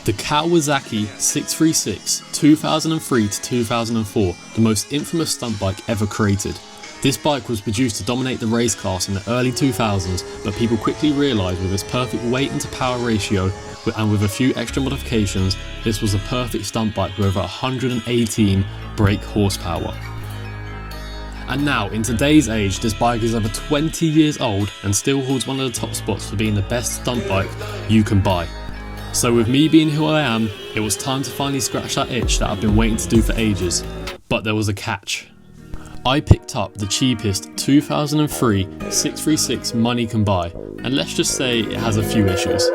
The Kawasaki 636 2003 to 2004, the most infamous stunt bike ever created. This bike was produced to dominate the race class in the early 2000s, but people quickly realised with its perfect weight into power ratio and with a few extra modifications, this was a perfect stunt bike with over 118 brake horsepower. And now, in today's age, this bike is over 20 years old and still holds one of the top spots for being the best stunt bike you can buy. So with me being who I am, it was time to finally scratch that itch that I've been waiting to do for ages. But there was a catch. I picked up the cheapest 2003 636 money can buy, and let's just say it has a few issues.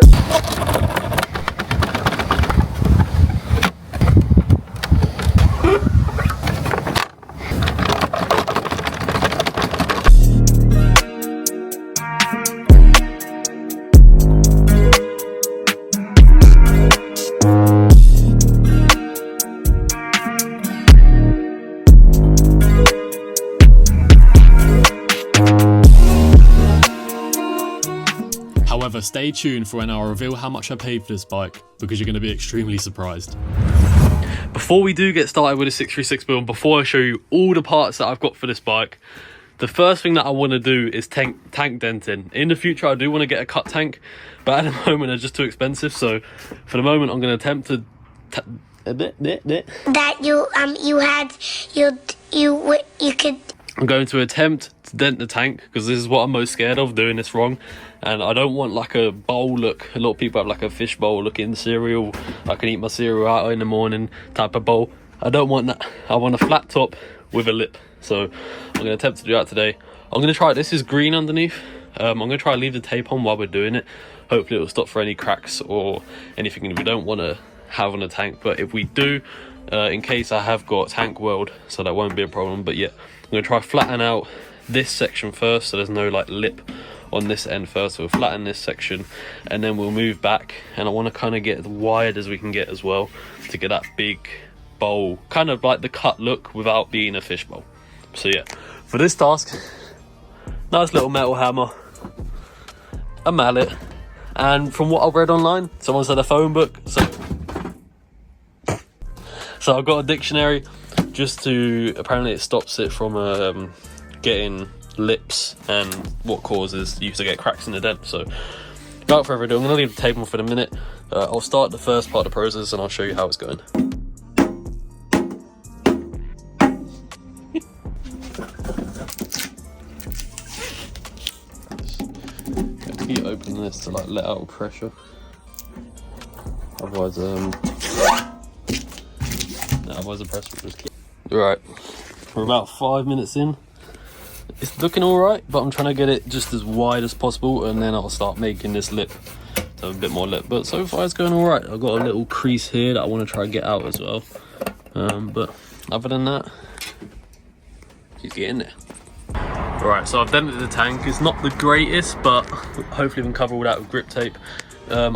However, stay tuned for when I'll reveal how much I paid for this bike, because you're going to be extremely surprised. Before we do get started with the 636 build, before I show you all the parts that I've got for this bike, the first thing that I want to do is tank denting. In the future, I do want to get a cut tank, but at the moment they're just too expensive. So for the moment, I'm going to attempt to I'm going to attempt to dent the tank, because this is what I'm most scared of, doing this wrong. And I don't want like a bowl look. A lot of people have like a fish bowl looking cereal. I can eat my cereal out in the morning type of bowl. I don't want that. I want a flat top with a lip. So I'm going to attempt to do that today. I'm going to try it. This is green underneath. I'm going to try to leave the tape on while we're doing it. Hopefully it will stop for any cracks or anything we don't want to have on the tank. But if we do, in case I have got tank weld, so that won't be a problem. But yeah, I'm going to try flatten out this section first, so there's no like lip on this end first. So we'll flatten this section and then we'll move back, and I want to kind of get as wide as we can get as well to get that big bowl, kind of like the cut look without being a fish bowl. So yeah, for this task, nice little metal hammer, a mallet, and from what I've read online, someone said a phone book, so I've got a dictionary just to, apparently it stops it from getting lips and what causes you to get cracks in the dent. So without further ado, I'm going to leave the tape on for a minute. I'll start the first part of the process and I'll show you how it's going. Have to keep opening this to like let out pressure, otherwise the press will just keep. Right, we're about 5 minutes in. It's looking alright, but I'm trying to get it just as wide as possible, and then I'll start making this lip to have a bit more lip. But so far it's going alright. I've got a little crease here that I want to try and get out as well. But other than that, she's getting there. Alright, so I've dented the tank. It's not the greatest, but hopefully we can cover all that with grip tape. I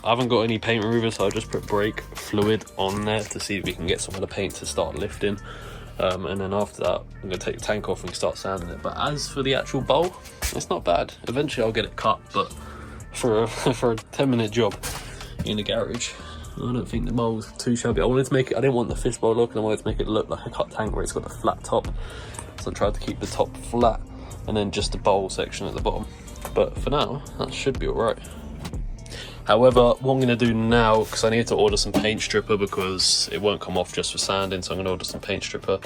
haven't got any paint remover, so I just put brake fluid on there to see if we can get some of the paint to start lifting. And then after that, I'm going to take the tank off and start sanding it. But as for the actual bowl, it's not bad. Eventually I'll get it cut, but for a 10-minute job in the garage, I don't think the bowl's too shabby. I didn't want the fish bowl look, and I wanted to make it look like a cut tank where it's got a flat top. So I tried to keep the top flat and then just the bowl section at the bottom. But for now, that should be alright. However, what I'm going to do now, because I need to order some paint stripper because it won't come off just for sanding, so I'm going to order some paint stripper,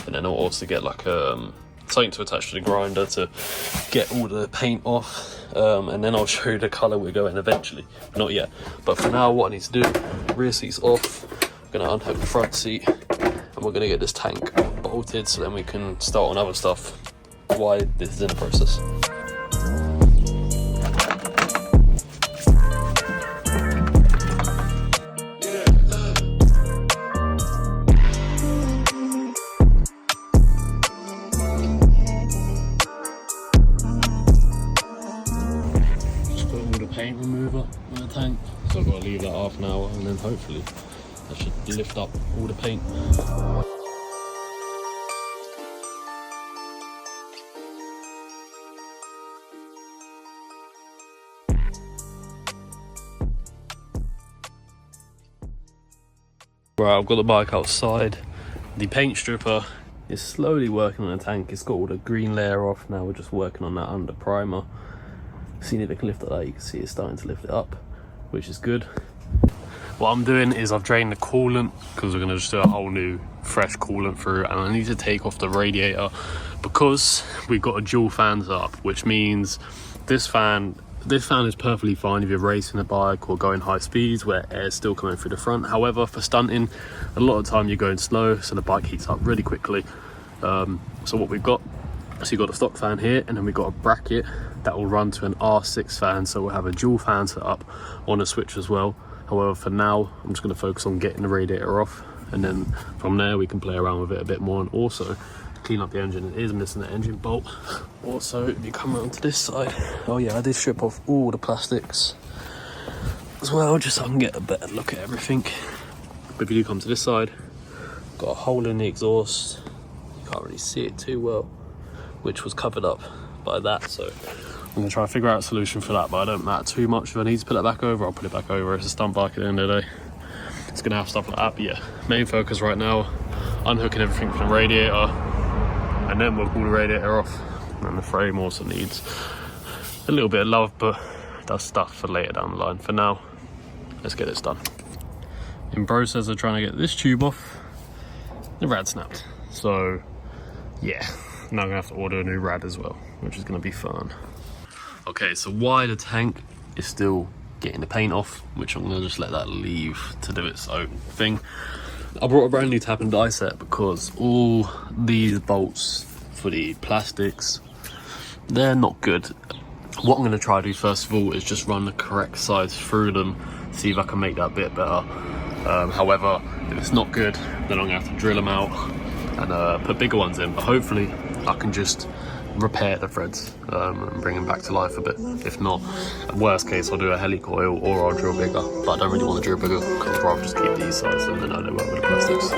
and then I'll also get like something to attach to the grinder to get all the paint off, and then I'll show you the colour we're going eventually. Not yet, but for now what I need to do, rear seat's off, I'm going to unhook the front seat, and we're going to get this tank bolted so then we can start on other stuff while this is in the process. Paint remover on the tank, so I've got to leave that half an hour, and then hopefully that should lift up all the paint. Right, I've got the bike outside. The paint stripper is slowly working on the tank. It's got all the green layer off. Now we're just working on that under primer. Seeing if it can lift it up. You can see it's starting to lift it up, which is good. What I'm doing is I've drained the coolant because we're going to just do a whole new fresh coolant through, and I need to take off the radiator because we've got a dual fan up, which means this fan is perfectly fine if you're racing a bike or going high speeds where air's still coming through the front. However, for stunting, a lot of the time you're going slow, so the bike heats up really quickly. So what we've got, so you've got a stock fan here, and then we've got a bracket that will run to an R6 fan, so we'll have a dual fan set up on a switch as well. However, for now, I'm just going to focus on getting the radiator off, and then from there we can play around with it a bit more, and also clean up the engine. It is missing the engine bolt. Also, if you come around to this side, oh yeah, I did strip off all the plastics as well, just so I can get a better look at everything. But if you do come to this side, got a hole in the exhaust. You can't really see it too well, which was covered up by that, so I'm going to try and figure out a solution for that, but I don't matter too much. If I need to put it back over, I'll put it back over. It's a stunt bike at the end of the day. It's going to have stuff like that, but yeah, main focus right now, unhooking everything from the radiator, and then we'll pull the radiator off. And the frame also needs a little bit of love, but that's stuff for later down the line. For now, let's get this done. In process of trying to get this tube off, the rad snapped. So yeah, now I'm gonna have to order a new rad as well, which is gonna be fun. Okay, so why the tank is still getting the paint off, which I'm gonna just let that leave to do its own thing. I brought a brand new tap and die set because all these bolts for the plastics, they're not good. What I'm going to try to do first of all is just run the correct size through them, see if I can make that bit better. However, if it's not good, then I'm going to have to drill them out and put bigger ones in, but hopefully I can just repair the threads and bring them back to life a bit. If not, worst case, I'll do a helicoil or I'll drill bigger, but I don't really want to drill bigger because I'd rather just keep these sizes and then I know work with the plastics.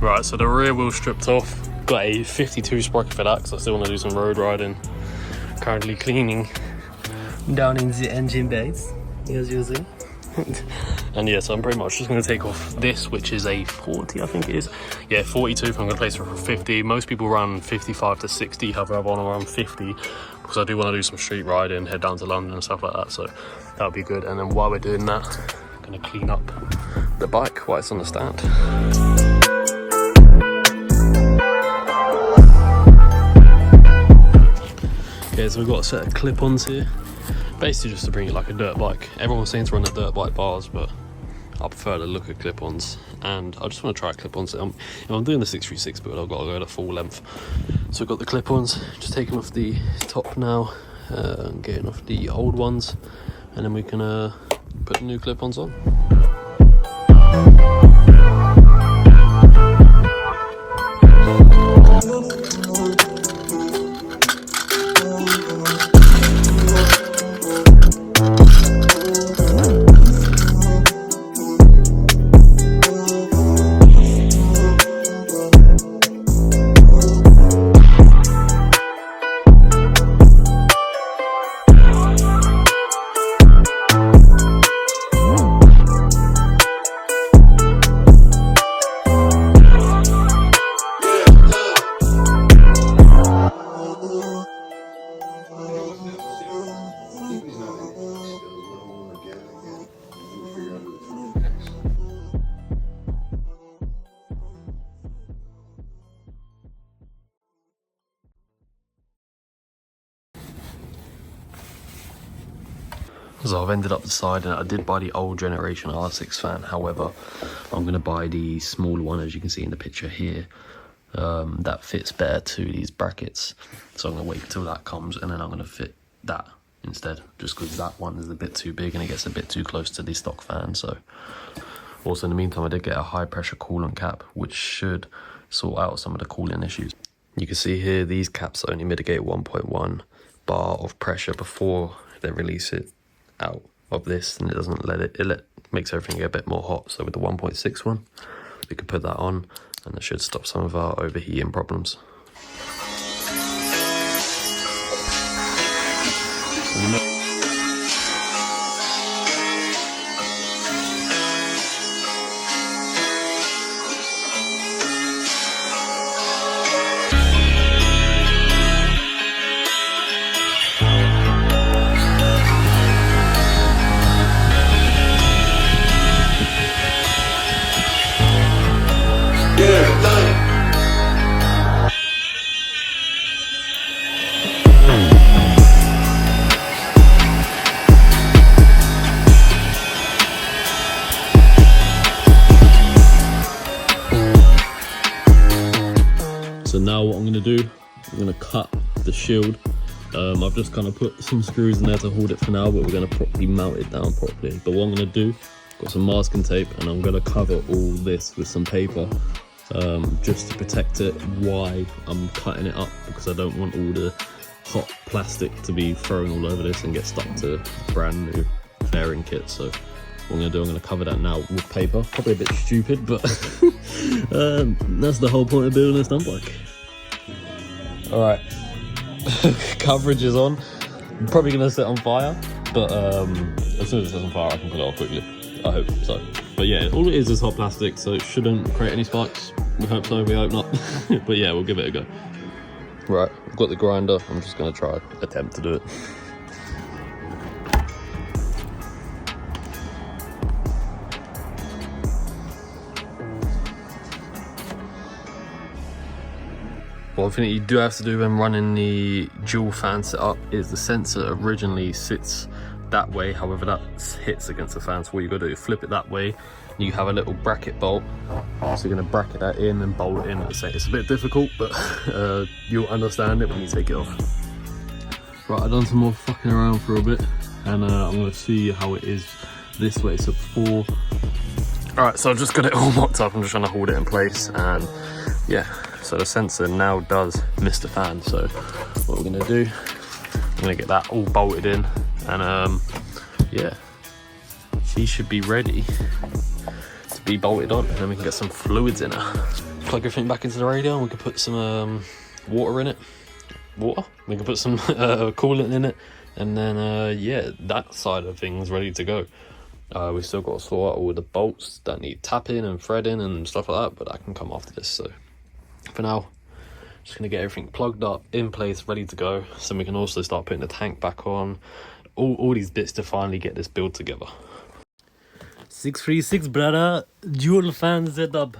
Right, so the rear wheel stripped off. Got a 52 sprocket for that because I still want to do some road riding. Currently cleaning down in the engine bays, as you see. And yeah, so I'm pretty much just going to take off this, which is a 40, I think it is. Yeah, 42, I'm going to place it for 50. Most people run 55 to 60, however I want to run 50 because I do want to do some street riding, head down to London and stuff like that, so that'll be good. And then while we're doing that, I'm going to clean up the bike while it's on the stand. Okay, so we've got a set of clip-ons here, basically just to bring it like a dirt bike. Everyone's saying to run the dirt bike bars, but I prefer to look at clip-ons, and I just want to try clip-ons. If I'm doing the 636 build, I've got to go to full length. So we've got the clip-ons, just taking off the top now, and getting off the old ones, and then we can put the new clip-ons on. So I've ended up deciding I did buy the old generation R6 fan. However, I'm going to buy the smaller one, as you can see in the picture here. That fits better to these brackets. So I'm going to wait till that comes, and then I'm going to fit that instead, just because that one is a bit too big and it gets a bit too close to the stock fan. So also in the meantime, I did get a high pressure coolant cap, which should sort out some of the cooling issues. You can see here these caps only mitigate 1.1 bar of pressure before they release it out of this, and it doesn't let it makes everything get a bit more hot. So with the 1.6 one, we could put that on, and that should stop some of our overheating problems. So now what I'm going to do, I'm going to cut the shield. I've just kind of put some screws in there to hold it for now, but we're going to properly mount it down properly. But what I'm going to do, got some masking tape, and I'm going to cover all this with some paper, just to protect it while I'm cutting it up, because I don't want all the hot plastic to be thrown all over this and get stuck to brand new fairing kit. So what I'm going to do, I'm going to cover that now with paper. Probably a bit stupid, but that's the whole point of building a stunt bike. All right, coverage is on. I'm probably going to set on fire, but as soon as it sets on fire, I can put it off quickly. I hope so. But yeah, all it is hot plastic, so it shouldn't create any sparks. We hope so, we hope not. But yeah, we'll give it a go. Right, I've got the grinder. I'm just going to attempt to do it. One thing that you do have to do when running the dual fan setup is the sensor originally sits that way, however that hits against the fan. So what you got to do is flip it that way. You have a little bracket bolt, so you're going to bracket that in and bolt it in. It's a bit difficult, but you'll understand it when you take it off. Right, I've done some more fucking around for a bit, and I'm going to see how it is this way. So before, all right, so I've just got it all mocked up. I'm just trying to hold it in place, and yeah. So the sensor now does miss the fan. So what we're gonna do, I'm gonna get that all bolted in, and yeah, she should be ready to be bolted on, and then we can get some fluids in her. Plug everything back into the radio, and we can put some water in it. We can put some coolant in it, and then yeah, that side of things ready to go. We've still got to sort out all the bolts that need tapping and threading and stuff like that, but that can come after this. So for now, just gonna get everything plugged up, in place, ready to go, so we can also start putting the tank back on, all these bits to finally get this build together. 636, brother, dual fan setup,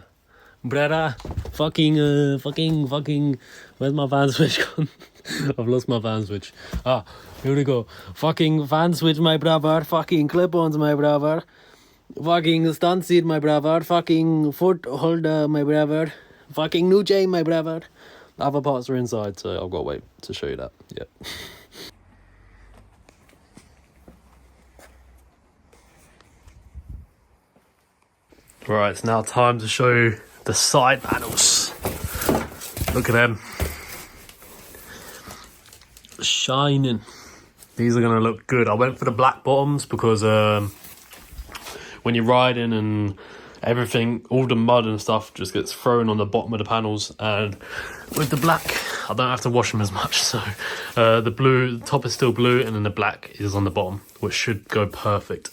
brother. Fucking, where's my fan switch gone? I've lost my fan switch. Ah, here we go. Fucking fan switch, my brother. Fucking clip-ons, my brother. Fucking stunt seat, my brother. Fucking foot holder, my brother. Fucking new chain, my brother. Other parts are inside, so I've got to wait to show you that. Yeah. Right, it's now time to show you the side panels. Look at them. Shining. These are going to look good. I went for the black bottoms because when you're riding and everything, all the mud and stuff just gets thrown on the bottom of the panels, and with the black I don't have to wash them as much. So the blue, the top is still blue, and then the black is on the bottom, which should go perfect.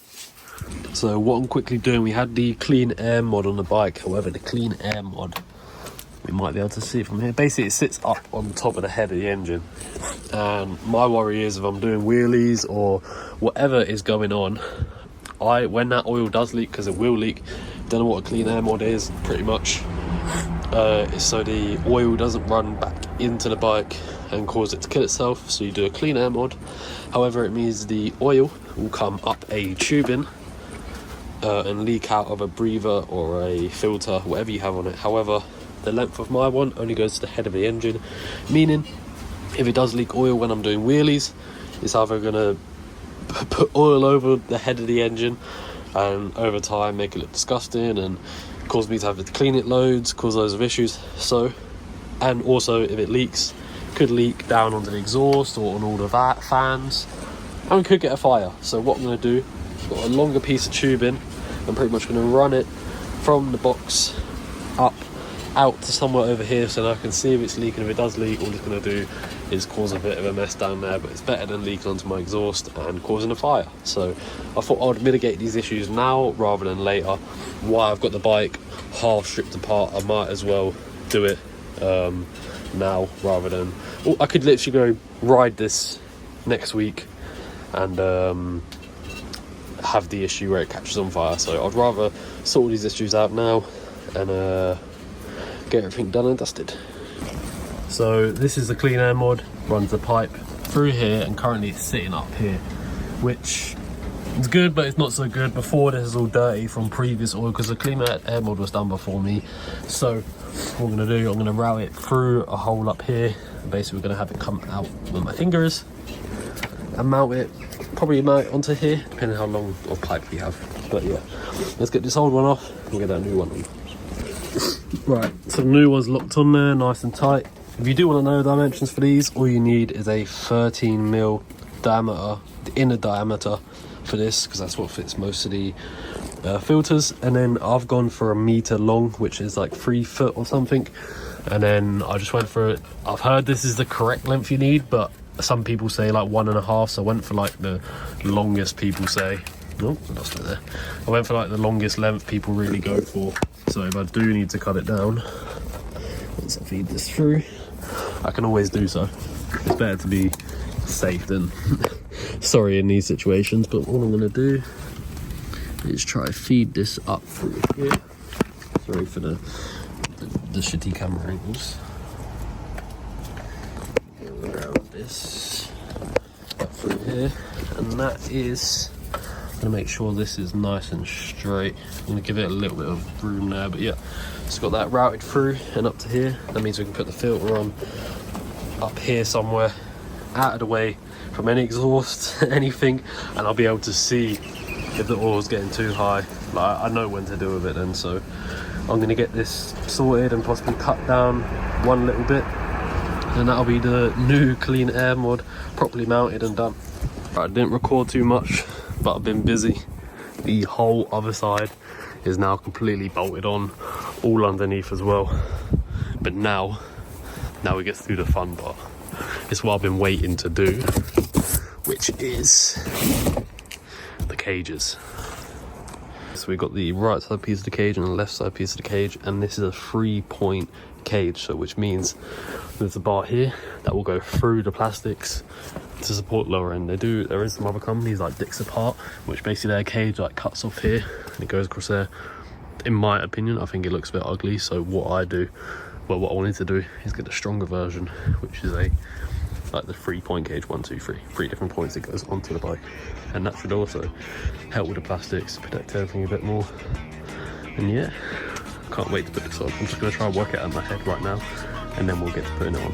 So what I'm quickly doing, we had the clean air mod on the bike. However, the clean air mod, we might be able to see it from here. Basically it sits up on top of the head of the engine, and my worry is if I'm doing wheelies or whatever is going on, when that oil does leak, because it will leak, don't know what a clean air mod is, pretty much. So the oil doesn't run back into the bike and cause it to kill itself, so you do a clean air mod. However, it means the oil will come up a tubing and leak out of a breather or a filter, whatever you have on it. However, the length of my one only goes to the head of the engine, meaning if it does leak oil when I'm doing wheelies, it's either going to put oil over the head of the engine and over time make it look disgusting and cause me to have to clean it loads, cause loads of issues. So, and also if it leaks, could leak down onto the exhaust or on all the fans and could get a fire. So what I'm going to do, I've got a longer piece of tubing. I'm pretty much going to run it from the box up out to somewhere over here so that I can see if it's leaking. If it does leak, all it's going to do is cause a bit of a mess down there, but it's better than leaking onto my exhaust and causing a fire. So I thought I would mitigate these issues now rather than later. While I've got the bike half stripped apart, I might as well do it now rather than... Oh, I could literally go ride this next week and have the issue where it catches on fire. So I'd rather sort all these issues out now and get everything done and dusted. So this is the clean air mod, runs the pipe through here and currently it's sitting up here, which is good but it's not so good. Before this is all dirty from previous oil because the clean air mod was done before me. So what I'm going to do, I'm going to route it through a hole up here and basically we're going to have it come out with my fingers and mount it, probably mount it onto here depending how long of pipe we have. But yeah, let's get this old one off and get that new one on. Right, so the new one's locked on there, nice and tight. If you do want to know the dimensions for these, all you need is a 13mm diameter, the inner diameter for this, because that's what fits most of the filters. And then I've gone for 1 meter long, which is like 3 foot or something. And then I just went for it. I've heard this is the correct length you need, but some people say like 1.5, so I went for like the longest people say. Oh, I lost it there. I went for like the longest length people really go for. So if I do need to cut it down, once I feed this through, I can always do so. It's better to be safe than sorry in these situations. But what I'm going to do is try to feed this up through here. Sorry for the shitty camera angles. Around this up through here, and that is... I'm gonna make sure this is nice and straight. I'm gonna give it a little bit of room there, but yeah, it's got that routed through and up to here. That means we can put the filter on up here somewhere, out of the way from any exhaust, anything, and I'll be able to see if the oil's getting too high. Like, I know when to do with it then, so I'm gonna get this sorted and possibly cut down one little bit, and that'll be the new clean air mod properly mounted and done. Right, I didn't record too much, but I've been busy. The whole other side is now completely bolted on, all underneath as well. But now we get through the fun part. It's what I've been waiting to do, which is the cages. So we've got the right side piece of the cage and the left side piece of the cage, and this is a 3-point cage, so which means there's a bar here that will go through the plastics to support lower end. There is some other companies like Dicks Apart, which basically their cage like cuts off here and it goes across there. In my opinion, I think it looks a bit ugly, so what I wanted to do is get the stronger version, which is like the 3-point cage, 1, 2, 3 different points that goes onto the bike, and that should also help with the plastics, protect everything a bit more. And yeah, can't wait to put this on. I'm just going to try and work it out in my head right now, and then we'll get to putting it on.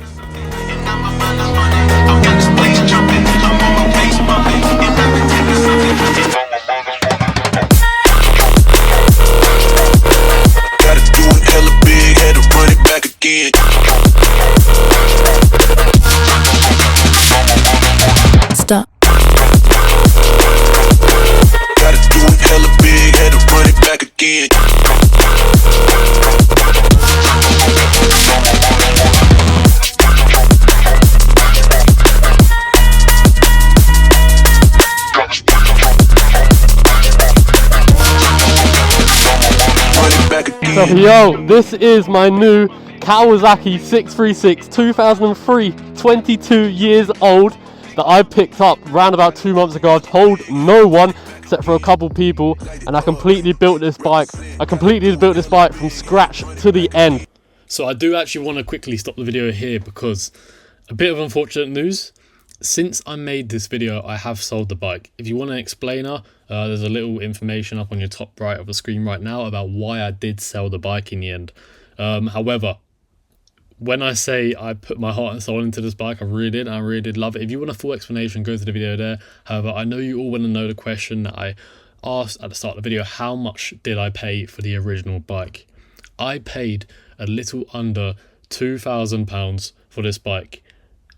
Gotta do it hella big, had to run it back again. Stop. Gotta do it hella big, had to run it back again. So yo, this is my new Kawasaki 636 2003, 22 years old, that I picked up around about 2 months ago. I told no one except for a couple people, and I completely built this bike. from scratch to the end. So I do actually want to quickly stop the video here because A bit of unfortunate news. Since I made this video, I have sold the bike. If you want an explainer, there's a little information up on your top right of the screen right now about why I did sell the bike in the end. However, when I say I put my heart and soul into this bike, I really did, and I really did love it. If you want a full explanation, go to the video there. However, I know you all want to know the question that I asked at the start of the video: how much did I pay for the original bike? I paid a little under £2,000 for this bike.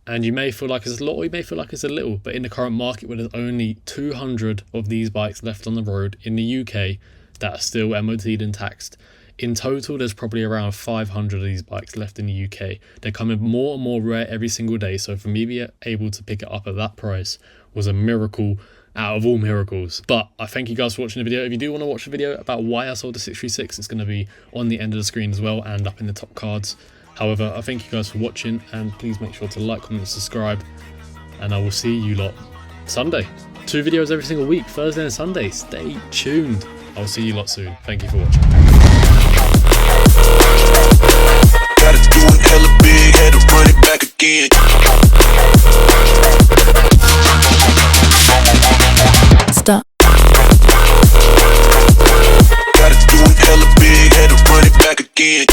And you may feel like it's a lot, or you may feel like it's a little, but in the current market where there's only 200 of these bikes left on the road in the UK that are still MOT'd and taxed, in total there's probably around 500 of these bikes left in the UK. They're coming more and more rare every single day, so for me to be able to pick it up at that price was a miracle out of all miracles. But I thank you guys for watching the video. If you do want to watch the video about why I sold the 636, it's going to be on the end of the screen as well and up in the top cards. However, I thank you guys for watching, and please make sure to like, comment, and subscribe, and I will see you lot Sunday. 2 videos every single week, Thursday and Sunday. Stay tuned. I'll see you lot soon. Thank you for watching. Gotta do it hella big, had to run it back again. Stunt. Gotta do it hella big, had to run it back again.